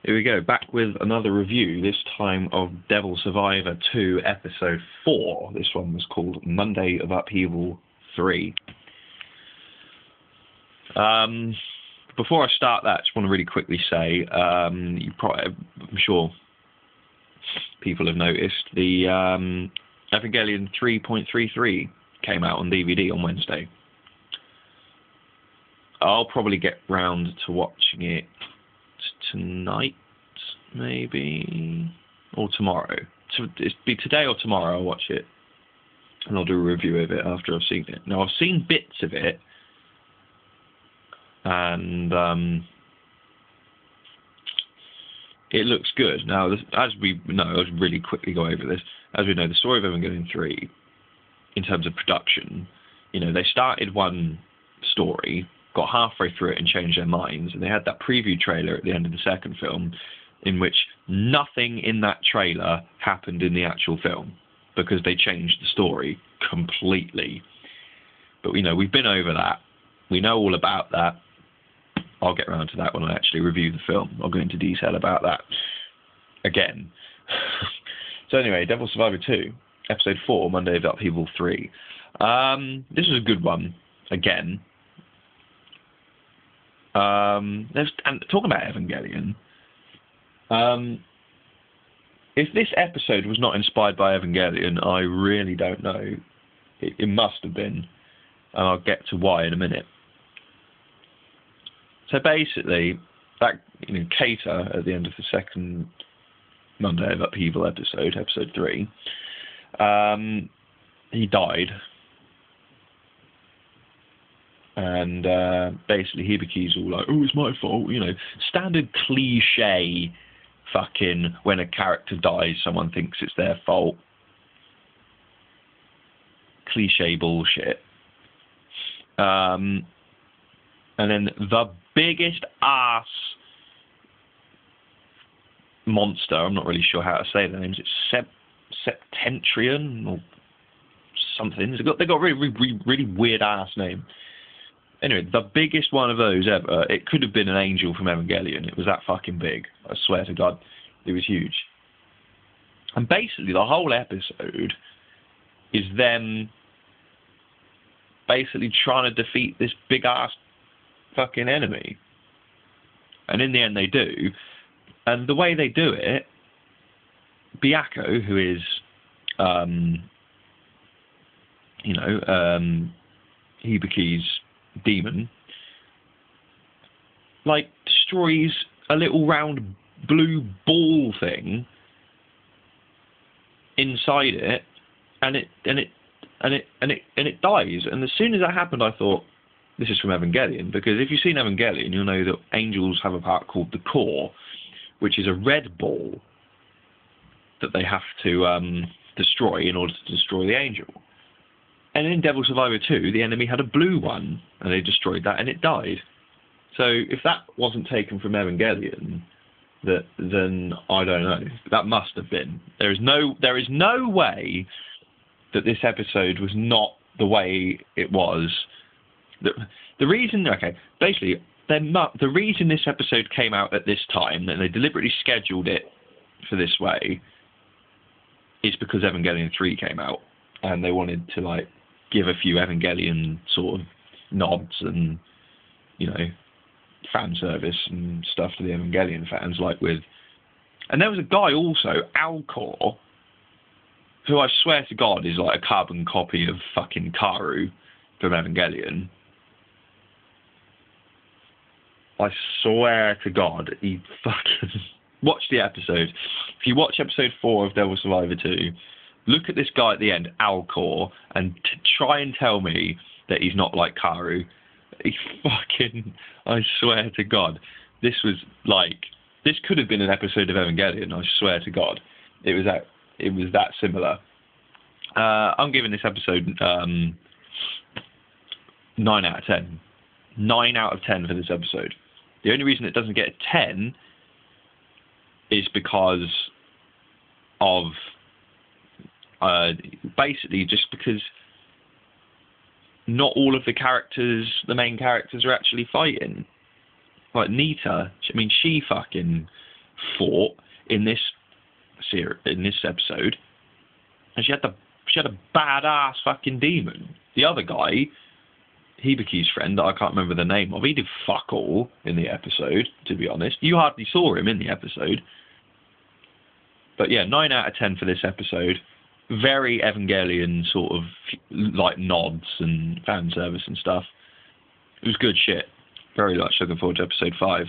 Here we go, back with another review, this time of Devil Survivor 2, Episode 4. This one was called Monday of Upheaval 3. Before I start that, I just want to really quickly say, I'm sure people have noticed, the Evangelion 3.33 came out on DVD on Wednesday. I'll probably get round to watching it tonight, maybe, or tomorrow. So it'll be today or tomorrow I'll watch it, and I'll do a review of it after I've seen it. Now, I've seen bits of it, and it looks good. Now, as we know, I'll really quickly go over this. As we know, the story of Evangelion 3, in terms of production, they started one story, got halfway through it and changed their minds, and they had that preview trailer at the end of the second film in which nothing in that trailer happened in the actual film because they changed the story completely. But we've been over that. We know all about that. I'll get around to that when I actually review the film. I'll go into detail about that again. So anyway, Devil Survivor 2, Episode 4, Monday of Upheaval 3. This was a good one, again. And talking about Evangelion, if this episode was not inspired by Evangelion, I really don't know. It must have been, and I'll get to why in a minute. So basically, that Keita at the end of the second Monday of Upheaval episode, Episode 3, he died. And basically Hibiki's all like, oh, it's my fault, standard cliche fucking when a character dies, someone thinks it's their fault. Cliche bullshit. And then the biggest ass monster, I'm not really sure how to say the names, it's Septentrion or something. They got a really weird ass name. Anyway, the biggest one of those ever, it could have been an angel from Evangelion. It was that fucking big. I swear to God. It was huge. And basically, the whole episode is them basically trying to defeat this big-ass fucking enemy. And in the end, they do. And the way they do it, Byakko, who is, Hibiki's demon, destroys a little round blue ball thing inside it, and it dies. And as soon as that happened, I thought, this is from Evangelion, because if you've seen Evangelion, you'll know that angels have a part called the core, which is a red ball that they have to destroy in order to destroy the angel. And in Devil Survivor 2, the enemy had a blue one, and they destroyed that, and it died. So if that wasn't taken from Evangelion, then I don't know. That must have been. There is no way that this episode was not the way it was. The reason, basically, the reason this episode came out at this time, and they deliberately scheduled it for this way, is because Evangelion 3 came out, and they wanted to, give a few Evangelion sort of nods and, fan service and stuff to the Evangelion fans, and there was a guy also, Alcor, who I swear to God is a carbon copy of fucking Karu from Evangelion. I swear to God, he fucking... Watch the episode. If you watch episode 4 of Devil Survivor 2, look at this guy at the end, Alcor, and try and tell me that he's not like Karu. He fucking... I swear to God. This was this could have been an episode of Evangelion, I swear to God. It was that similar. I'm giving this episode 9 out of 10. 9 out of 10 for this episode. The only reason it doesn't get a 10 is because of basically just because not all of the main characters are actually fighting. Like Nita, I mean, she fucking fought in this episode, and she had a badass fucking demon. The other guy, Hibiki's friend, that I can't remember the name of, he did fuck all in the episode, to be honest. You hardly saw him in the episode. But yeah, 9 out of 10 for this episode. Very Evangelion sort of like nods and fan service and stuff. It was good shit. Very much looking forward to episode 5.